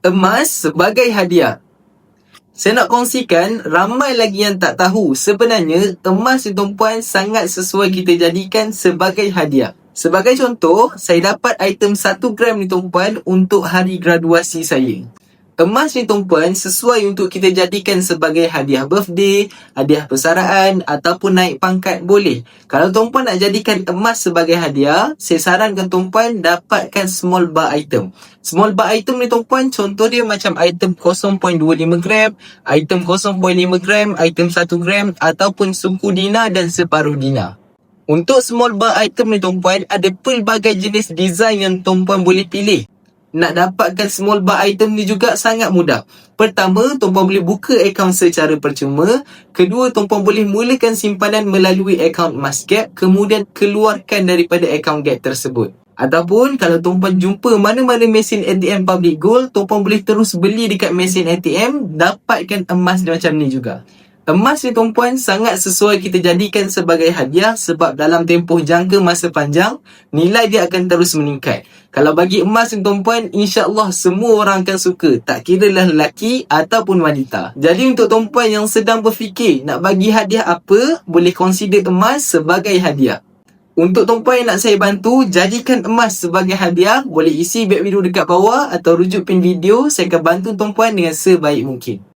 emas sebagai hadiah. Saya nak kongsikan, ramai lagi yang tak tahu sebenarnya emas ni tuan-puan sangat sesuai kita jadikan sebagai hadiah. Sebagai contoh, saya dapat item 1 gram ni tuan-puan untuk hari graduasi saya. Emas ni tuan-puan sesuai untuk kita jadikan sebagai hadiah birthday, hadiah persaraan ataupun naik pangkat boleh. Kalau tuan-puan nak jadikan emas sebagai hadiah, saya sarankan tuan-puan dapatkan small bar item. Small bar item ni tuan-puan contoh dia macam item 0.25 gram, item 0.5 gram, item 1 gram ataupun suku dinar dan separuh dinar. Untuk small bar item ni tuan-puan ada pelbagai jenis design yang tuan-puan boleh pilih. Nak dapatkan small bar item ni juga sangat mudah. Pertama, tuan-puan boleh buka akaun secara percuma. Kedua, tuan-puan boleh mulakan simpanan melalui akaun Emasgap, kemudian keluarkan daripada akaun Gap tersebut. Ataupun kalau tuan-puan jumpa mana-mana mesin ATM Public Gold, tuan-puan boleh terus beli dekat mesin ATM, dapatkan emas macam ni juga. Emas ni tuan-puan sangat sesuai kita jadikan sebagai hadiah sebab dalam tempoh jangka masa panjang, nilai dia akan terus meningkat. Kalau bagi emas ni tuan-puan, insya-Allah semua orang akan suka, tak kira lah lelaki ataupun wanita. Jadi untuk tuan-puan yang sedang berfikir nak bagi hadiah apa, boleh consider emas sebagai hadiah. Untuk tuan-puan yang nak saya bantu, jadikan emas sebagai hadiah, boleh isi back video dekat bawah atau rujuk pin video, saya akan bantu tuan-puan dengan sebaik mungkin.